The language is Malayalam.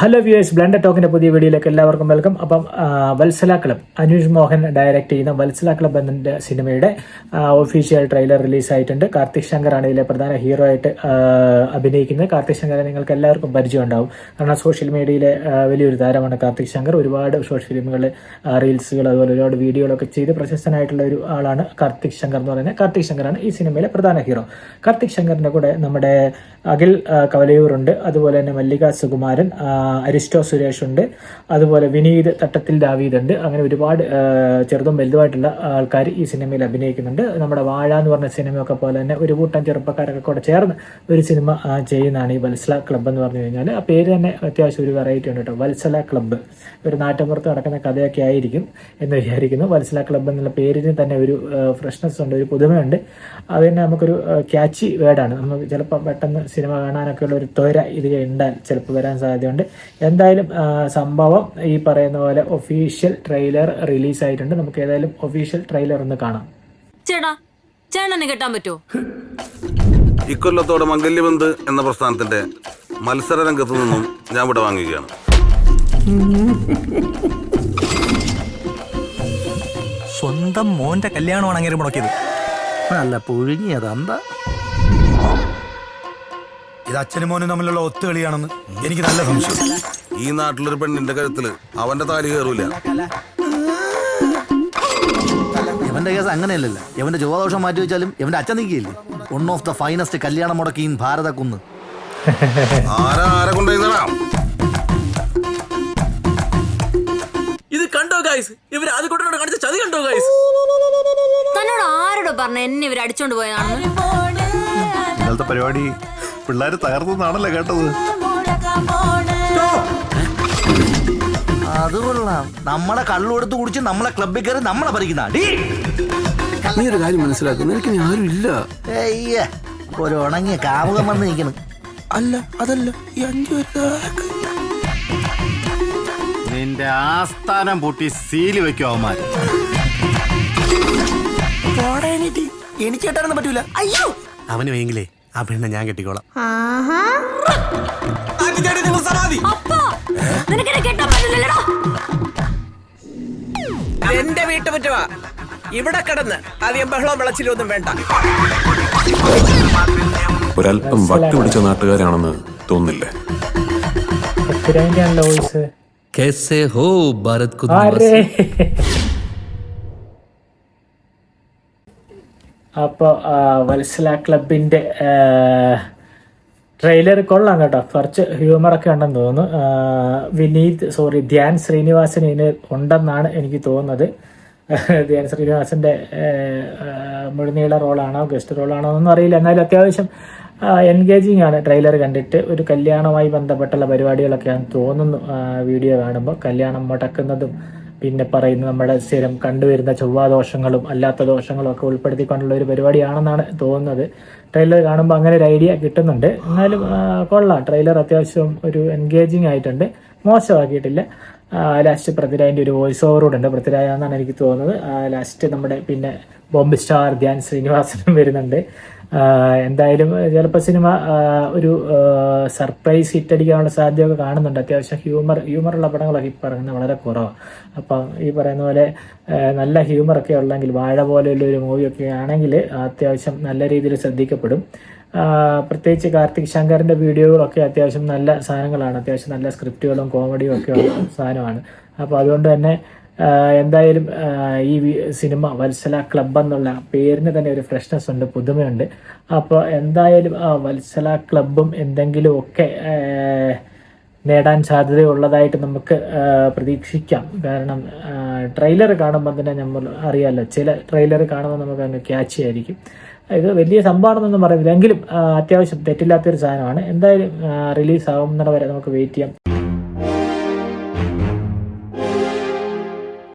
ഹലോ വ്യൂവേഴ്സ്, ബ്ലൻഡഡ് ടോക്കിന്റെ പുതിയ വീഡിയോയിലേക്ക് എല്ലാവർക്കും വെൽക്കം. അപ്പം വത്സല ക്ലബ്, അനൂഷ് മോഹൻ ഡയറക്ട് ചെയ്യുന്ന വത്സല ക്ലബ് എന്ന സിനിമയുടെ ഒഫീഷ്യൽ ട്രെയിലർ റിലീസായിട്ടുണ്ട്. കാർത്തിക് ശങ്കർ ആണ് ഇതിലെ പ്രധാന ഹീറോ ആയിട്ട് അഭിനയിക്കുന്നത്. കാർത്തിക് ശങ്കറെ നിങ്ങൾക്ക് എല്ലാവർക്കും പരിചയം ഉണ്ടാവും, കാരണം സോഷ്യൽ മീഡിയയിലെ വലിയൊരു താരമാണ് കാർത്തിക് ശങ്കർ. ഒരുപാട് ഷോർട്ട് ഫിലിമുകൾ, റീൽസുകൾ, അതുപോലെ ഒരുപാട് വീഡിയോകളൊക്കെ ചെയ്ത് പ്രശസ്തനായിട്ടുള്ള ഒരു ആളാണ് കാർത്തിക് ശങ്കർ എന്ന് പറയുന്നത്. കാർത്തിക് ശങ്കറാണ് ഈ സിനിമയിലെ പ്രധാന ഹീറോ. കാർത്തിക് ശങ്കറിന്റെ കൂടെ നമ്മുടെ അഖിൽ കവലയൂറുണ്ട്, അതുപോലെ തന്നെ മല്ലിക സുകുമാരൻ, അരിസ്റ്റോ സുരേഷ് ഉണ്ട്, അതുപോലെ വിനീത് തട്ടത്തിൽ ദാവീദ് ഉണ്ട്. അങ്ങനെ ഒരുപാട് ചെറുതും വലുതുമായിട്ടുള്ള ആൾക്കാർ ഈ സിനിമയിൽ അഭിനയിക്കുന്നുണ്ട്. നമ്മുടെ വാഴ എന്ന് പറഞ്ഞ സിനിമയൊക്കെ പോലെ തന്നെ ഒരു കൂട്ടം ചെറുപ്പക്കാരൊക്കെ കൂടെ ചേർന്ന് ഒരു സിനിമ ചെയ്യുന്നതാണ് ഈ വത്സല ക്ലബ്ബ് എന്ന് പറഞ്ഞു കഴിഞ്ഞാൽ. ആ പേര് തന്നെ അത്യാവശ്യം ഒരു വെറൈറ്റി ഉണ്ട് കേട്ടോ, വത്സല ക്ലബ്ബ്. ഒരു നാട്ടിൻപുറത്ത് നടക്കുന്ന കഥയൊക്കെ ആയിരിക്കും എന്ന് വിചാരിക്കുന്നു. വത്സല ക്ലബ്ബ് എന്നുള്ള പേരിന് തന്നെ ഒരു ഫ്രഷ്നെസ് ഉണ്ട്, ഒരു പുതുമയുണ്ട്. അത് തന്നെ നമുക്കൊരു ക്യാച്ചി വേർഡാണ്. നമുക്ക് ചിലപ്പോൾ പെട്ടെന്ന് സിനിമ കാണാനൊക്കെ ഉള്ള ഒരു ത്വര ഇതിൽ ഉണ്ടാൽ ചിലപ്പോൾ വരാൻ സാധ്യതയുണ്ട്. എന്തായാലും സംഭവം ഈ പറയുന്ന പോലെ ഒഫീഷ്യൽ ട്രെയിലർ റിലീസായിട്ടുണ്ട്. നമുക്ക് ഏതായാലും ഒഫീഷ്യൽ ട്രെയിലർ ഒന്ന് കാണാം. ചേട്ടനെ കെട്ടാൻ പറ്റുമോ? ഇക്കൊല്ലത്തോടെ മംഗല്യബന്ധ് എന്ന പ്രസ്ഥാനത്തിന്റെ മത്സര രംഗത്തു നിന്നും ഞാൻ ഇവിടെ വാങ്ങുകയാണ്. സ്വന്തം മോന്റെ കല്യാണമാണ് അങ്ങനെ മുടക്കിയത്. നല്ല പുഴുങ്ങിയതെന്താ ഇത്? അച്ഛനും മോനും തമ്മിലുള്ള ഒത്തുകളിയാണെന്ന് എനിക്ക് നല്ല സംശയം. ഈ നാട്ടിലൊരു പെണ്ണിന്റെ കഴുത്തില് അവന്റെ താലി കയറൂല. ഇവന്റെ കേസ് അങ്ങനെയല്ലല്ലോ. ഇവന്റെ ചൊവ്വാദോഷം മാറ്റി വെച്ചാലും ഇവന്റെ അച്ഛൻ നിൽക്കില്ലേ. വൺ ഓഫ് ദ ഫൈനസ്റ്റ് കല്യാണം മുടക്കി ഭാരതക്കുന്ന്. ആരെ കൊണ്ടുവരാം? ഇത് കണ്ടോ ഗൈസ്? ഇവർ ആദ്യകൂട്ടനോട് കാണിച്ച ചതി കണ്ടോ ഗൈസ്? തന്നോട് ആരോട് പറഞ്ഞ എന്നെ ഇവർ അടിച്ചോണ്ട് പോയതാണെന്ന്? ഇന്നലത്തെ പരിപാടി പിള്ളേര് തകർന്നാണല്ലോ കേട്ടത്. അത് കൊള്ളാം. നമ്മളെ കള്ളുകൊടുത്ത് കുടിച്ച് നമ്മളെ ക്ലബിൽ കയറി നമ്മളെ ഭരിക്കുന്ന നീ ഒരു കാര്യം മനസ്സിലാക്കുന്നു, എനിക്ക് ആരും ഇല്ല. ഒരു ഉണങ്ങിയ കാമുകം വന്ന് നിൽക്കണം. അല്ല, അതല്ല, ഈ 5 നിന്റെ ആസ്ഥാനം പൂട്ടി സീല് വെക്കും അവന്മാര്. എനിക്ക് കേട്ടാനൊന്നും പറ്റൂല. അയ്യോ, അവന് വേങ്കിലേ ആ പെണ്ണെ ഞാൻ കെട്ടിക്കോളാം. നിനക്കെന്നെ കെട്ടാൻ പറ്റില്ലല്ലോ. എന്റെ വീട്ടുമുറ്റവാ, ഇവിടെ കിടന്ന് അധികം ബഹളവും വിളച്ചിലൊന്നും വേണ്ട. ഒരല്പം വട്ടി പിടിച്ച നാട്ടുകാരാണെന്ന് തോന്നില്ലേ? कैसे हो भारत को? അപ്പോൾ വത്സല ക്ലബിൻ്റെ ട്രെയിലർ കൊള്ളാം കേട്ടോ. കുറച്ച് ഹ്യൂമറൊക്കെ ഉണ്ടെന്ന് തോന്നുന്നു. ധ്യാൻ ശ്രീനിവാസൻ ഇതിന് ഉണ്ടെന്നാണ് എനിക്ക് തോന്നുന്നത്. ധ്യാൻ ശ്രീനിവാസൻ്റെ മുഴുനീള റോളാണോ ഗസ്റ്റ് റോളാണോ എന്നൊന്നും അറിയില്ല. എന്നാലും അത്യാവശ്യം എൻഗേജിങ് ആണ് ട്രെയിലർ കണ്ടിട്ട്. ഒരു കല്യാണവുമായി ബന്ധപ്പെട്ടുള്ള പരിപാടികളൊക്കെയാണെന്ന് തോന്നുന്നു വീഡിയോ കാണുമ്പോൾ. കല്യാണം മുടക്കുന്നതും പിന്നെ പറയുന്നത് നമ്മുടെ സ്ഥിരം കണ്ടുവരുന്ന ചൊവ്വാദോഷങ്ങളും അല്ലാത്ത ദോഷങ്ങളും ഒക്കെ ഉൾപ്പെടുത്തിക്കൊണ്ടുള്ള ഒരു പരിപാടിയാണെന്നാണ് തോന്നുന്നത്. ട്രെയിലർ കാണുമ്പോൾ അങ്ങനെ ഒരു ഐഡിയ കിട്ടുന്നുണ്ട്. എന്നാലും കൊള്ളാം. ട്രെയിലർ അത്യാവശ്യം ഒരു എൻഗേജിങ് ആയിട്ടുണ്ട്, മോശമാക്കിയിട്ടില്ല. ലാസ്റ്റ് പൃഥ്വിരാജിൻ്റെ ഒരു വോയിസ് ഓവറോട് ഉണ്ട്, പൃഥ്വിരാജ് എന്നാണ് എനിക്ക് തോന്നുന്നത്. ലാസ്റ്റ് നമ്മുടെ പിന്നെ ബോംബ് സ്റ്റാർ ധ്യാൻ ശ്രീനിവാസനും വരുന്നുണ്ട്. എന്തായാലും ചിലപ്പോൾ സിനിമ ഒരു സർപ്രൈസ് ഹിറ്റ് അടിക്കാനുള്ള സാധ്യതയൊക്കെ കാണുന്നുണ്ട്. അത്യാവശ്യം ഹ്യൂമറുള്ള പടങ്ങളൊക്കെ ഈ പറയുന്നത് വളരെ കുറവാണ്. അപ്പം ഈ പറയുന്ന പോലെ നല്ല ഹ്യൂമറൊക്കെ ഉള്ളെങ്കിൽ, വാഴ പോലെയുള്ള ഒരു മൂവിയൊക്കെ ആണെങ്കിൽ അത്യാവശ്യം നല്ല രീതിയിൽ ശ്രദ്ധിക്കപ്പെടും. പ്രത്യേകിച്ച് കാർത്തിക് ശങ്കറിൻ്റെ വീഡിയോകളൊക്കെ അത്യാവശ്യം നല്ല സാധനങ്ങളാണ്. അത്യാവശ്യം നല്ല സ്ക്രിപ്റ്റുകളും കോമഡിയും ഒക്കെ ഉള്ള സാധനമാണ്. അപ്പോൾ അതുകൊണ്ട് തന്നെ എന്തായാലും ഈ സിനിമ വത്സല ക്ലബ് എന്നുള്ള പേരിന് തന്നെ ഒരു ഫ്രഷ്നെസ് ഉണ്ട്, പുതുമയുണ്ട്. അപ്പോൾ എന്തായാലും വത്സല ക്ലബും എന്തെങ്കിലും ഒക്കെ നേടാൻ സാധ്യതയുള്ളതായിട്ട് നമുക്ക് പ്രതീക്ഷിക്കാം. കാരണം ട്രെയിലർ കാണുമ്പോൾ തന്നെ നമ്മൾ അറിയാമല്ലോ, ചില ട്രെയിലർ കാണുമ്പോൾ നമുക്ക് അങ്ങ് ക്യാച്ച് ആയിരിക്കും. ഇത് വലിയ സംഭവമാണെന്നൊന്നും പറയുന്നില്ല, എങ്കിലും അത്യാവശ്യം തെറ്റില്ലാത്തൊരു സാധനമാണ്. എന്തായാലും റിലീസ് ആവുന്നത് വരെ നമുക്ക് വെയിറ്റ് ചെയ്യാം.